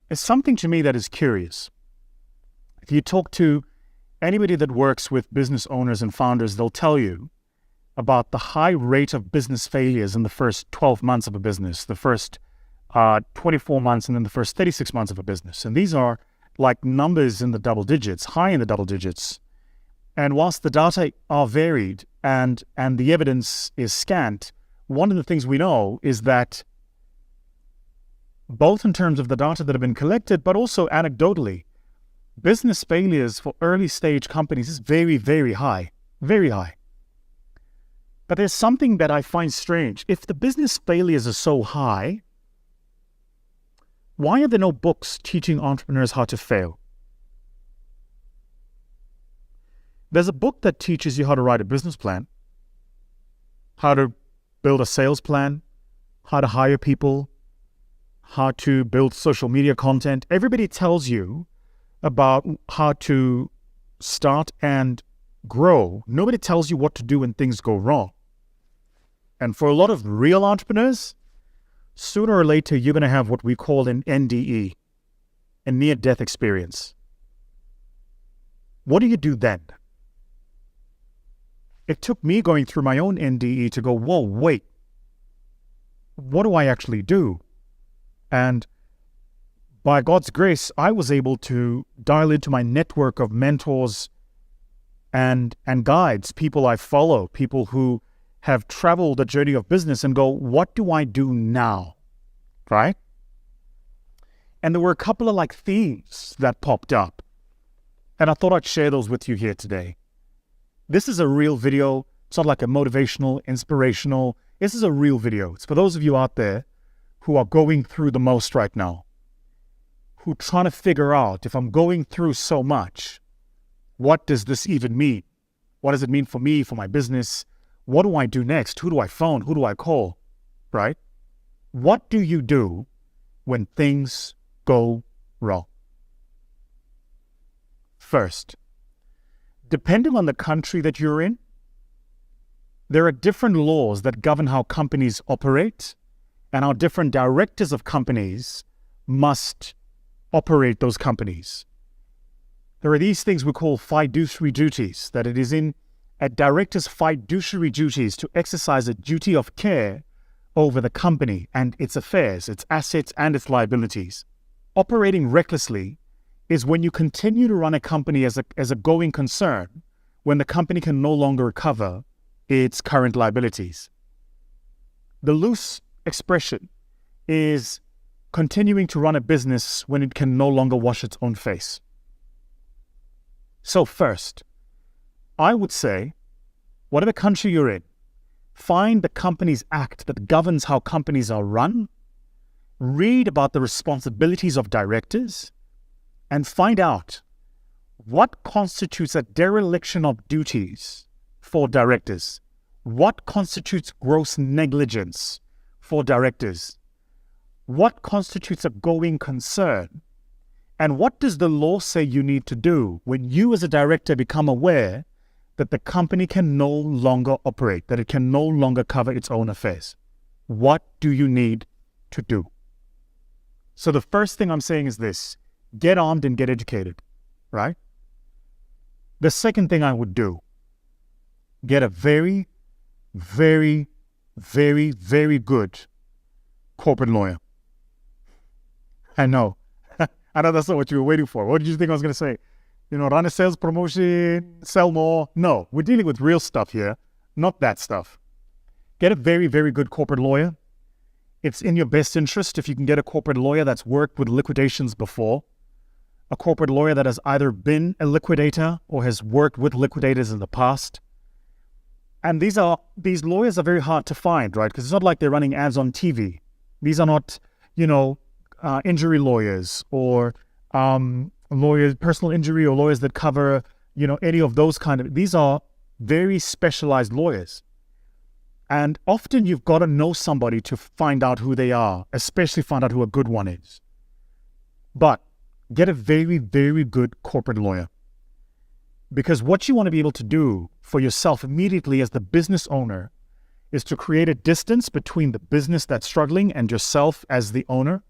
is something to me that is curious. If you talk to anybody that works with business owners and founders, they'll tell you about the high rate of business failures in the first 12 months of a business, the first 24 months, and then the first 36 months of a business. And these are like numbers in the double digits, high in the double digits. And whilst the data are varied and the evidence is scant, one of the things we know is that both in terms of the data that have been collected, but also anecdotally, business failures for early stage companies is very, very high, very high. But there's something that I find strange. If the business failures are so high, why are there no books teaching entrepreneurs how to fail? There's a book that teaches you how to write a business plan, how to build a sales plan, how to hire people, how to build social media content. Everybody tells you about how to start and grow. Nobody tells you what to do when things go wrong. And for a lot of real entrepreneurs, sooner or later, you're going to have what we call an NDE, a near-death experience. What do you do then? It took me going through my own NDE to go, whoa, wait, what do I actually do? And by God's grace, I was able to dial into my network of mentors and guides, people I follow, people who have traveled the journey of business, and go, what do I do now? Right? And there were a couple of like themes that popped up, and I thought I'd share those with you here today. This is a real video. It's not like a motivational, inspirational. This is a real video. It's for those of you out there who are going through the most right now, who are trying to figure out, if I'm going through so much, what does this even mean? What does it mean for me, for my business? What do I do next? Who do I phone? Who do I call? Right? What do you do when things go wrong? First, depending on the country that you're in, there are different laws that govern how companies operate and how different directors of companies must operate those companies. There are these things we call fiduciary duties, that it is in a director's fiduciary duties to exercise a duty of care over the company and its affairs, its assets and its liabilities. Operating recklessly is when you continue to run a company as a going concern when the company can no longer cover its current liabilities. The loose expression is continuing to run a business when it can no longer wash its own face. So first, I would say, whatever country you're in, find the Companies Act that governs how companies are run, read about the responsibilities of directors, and find out what constitutes a dereliction of duties for directors. What constitutes gross negligence for directors? What constitutes a going concern? And what does the law say you need to do when you as a director become aware that the company can no longer operate, that it can no longer cover its own affairs? What do you need to do? So the first thing I'm saying is this: get armed and get educated, right? The second thing I would do, get a very, very, very, very good corporate lawyer. I know that's not what you were waiting for. What did you think I was going to say? Run a sales promotion, sell more. No, we're dealing with real stuff here, not that stuff. Get a very, very good corporate lawyer. It's in your best interest if you can get a corporate lawyer that's worked with liquidations before, a corporate lawyer that has either been a liquidator or has worked with liquidators in the past. And these lawyers are very hard to find, right? Because it's not like they're running ads on TV. These are not, injury lawyers or lawyers, personal injury, or lawyers that cover, any of those kind of. These are very specialized lawyers. And often you've got to know somebody to find out who they are, especially find out who a good one is. But get a very, very good corporate lawyer. Because what you want to be able to do for yourself immediately as the business owner is to create a distance between the business that's struggling and yourself as the owner,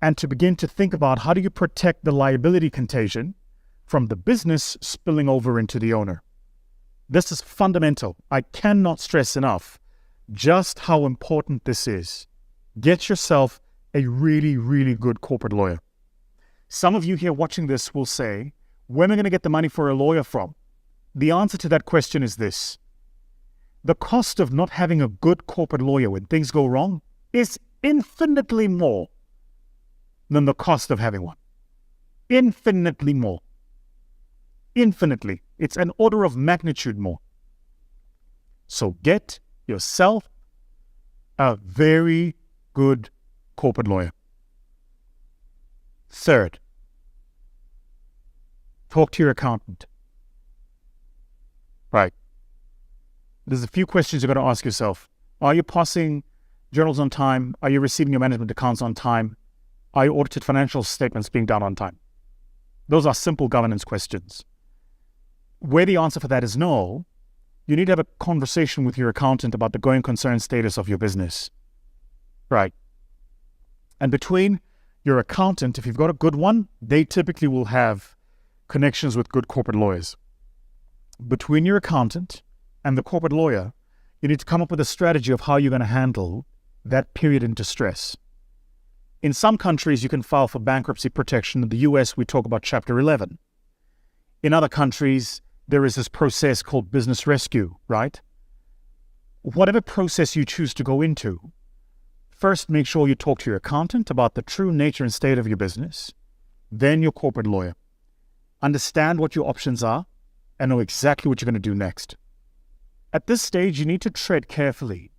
and to begin to think about how do you protect the liability contagion from the business spilling over into the owner. This is fundamental. I cannot stress enough just how important this is. Get yourself a really, really good corporate lawyer. Some of you here watching this will say, where am I going to get the money for a lawyer from? The answer to that question is this. The cost of not having a good corporate lawyer when things go wrong is infinitely more than the cost of having one. Infinitely more. Infinitely. It's an order of magnitude more. So get yourself a very good corporate lawyer. Third, talk to your accountant. Right. There's a few questions you're going to ask yourself. Are you passing journals on time? Are you receiving your management accounts on time? Are your audited financial statements being done on time? Those are simple governance questions. Where the answer for that is no, you need to have a conversation with your accountant about the going concern status of your business. Right. And between your accountant, if you've got a good one, they typically will have connections with good corporate lawyers. Between your accountant and the corporate lawyer, you need to come up with a strategy of how you're going to handle that period in distress. In some countries, you can file for bankruptcy protection. In the US, we talk about Chapter 11. In other countries, there is this process called business rescue, right? Whatever process you choose to go into, first make sure you talk to your accountant about the true nature and state of your business, then your corporate lawyer. Understand what your options are and know exactly what you're going to do next. At this stage, you need to tread carefully.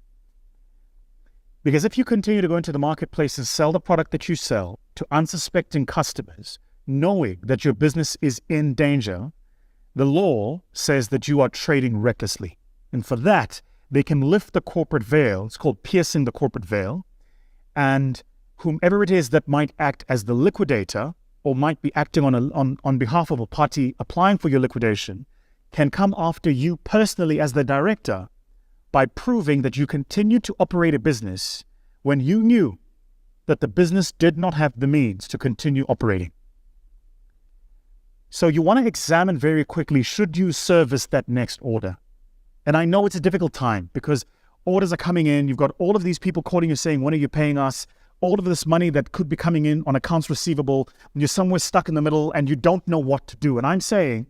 Because if you continue to go into the marketplace and sell the product that you sell to unsuspecting customers, knowing that your business is in danger, the law says that you are trading recklessly. And for that, they can lift the corporate veil. It's called piercing the corporate veil. And whomever it is that might act as the liquidator or might be acting on behalf of a party applying for your liquidation can come after you personally as the director by proving that you continued to operate a business when you knew that the business did not have the means to continue operating. So you want to examine very quickly, should you service that next order? And I know it's a difficult time because orders are coming in. You've got all of these people calling you saying, when are you paying us? All of this money that could be coming in on accounts receivable. You're somewhere stuck in the middle and you don't know what to do. And I'm saying,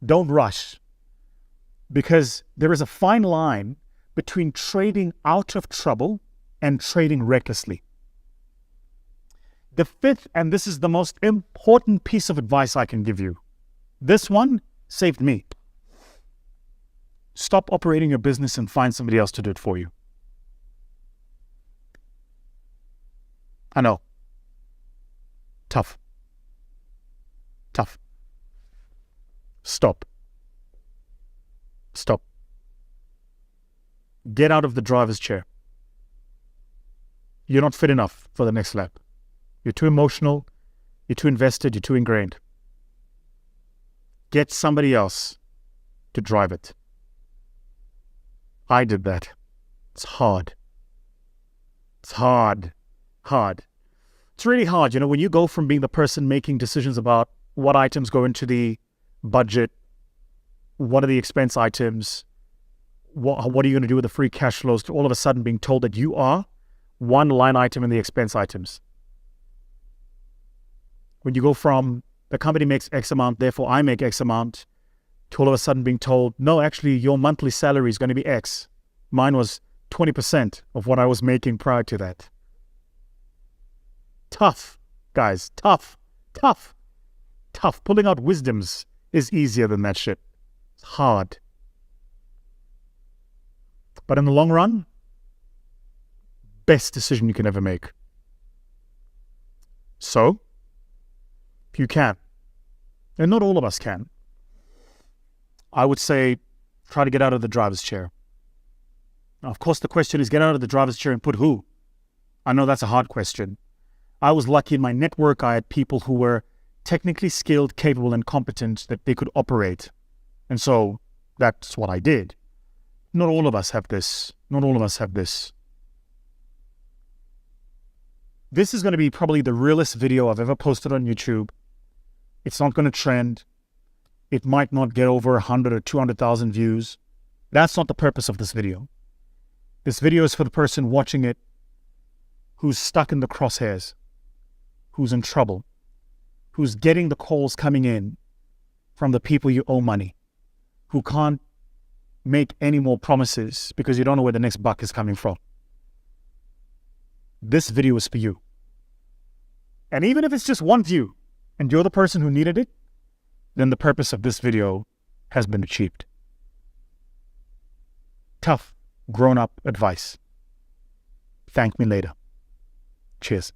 don't rush, because there is a fine line between trading out of trouble and trading recklessly. The fifth, and this is the most important piece of advice I can give you. This one saved me. Stop operating your business and find somebody else to do it for you. I know. Tough. Tough. Stop. Stop. Get out of the driver's chair. You're not fit enough for the next lap. You're too emotional. You're too invested. You're too ingrained. Get somebody else to drive it. I did that. It's hard. It's hard. It's really hard. When you go from being the person making decisions about what items go into the budget, what are the expense items, what are you going to do with the free cash flows, to all of a sudden being told that you are one line item in the expense items. When you go from the company makes X amount, therefore I make X amount, to all of a sudden being told, no, actually your monthly salary is going to be X. Mine was 20% of what I was making prior to that. Tough, guys, tough. Pulling out wisdoms is easier than that shit. It's hard. But in the long run, best decision you can ever make. So, if you can, and not all of us can, I would say try to get out of the driver's chair. Now, of course, the question is, get out of the driver's chair and put who? I know that's a hard question. I was lucky in my network. I had people who were technically skilled, capable, and competent that they could operate. And so that's what I did. Not all of us have this. This is going to be probably the realest video I've ever posted on YouTube. It's not going to trend. It might not get over 100 or 200,000 views. That's not the purpose of this video. This video is for the person watching it who's stuck in the crosshairs, who's in trouble, who's getting the calls coming in from the people you owe money, who can't make any more promises because you don't know where the next buck is coming from. This video is for you. And even if it's just one view and you're the person who needed it, then the purpose of this video has been achieved. Tough, grown-up advice. Thank me later. Cheers.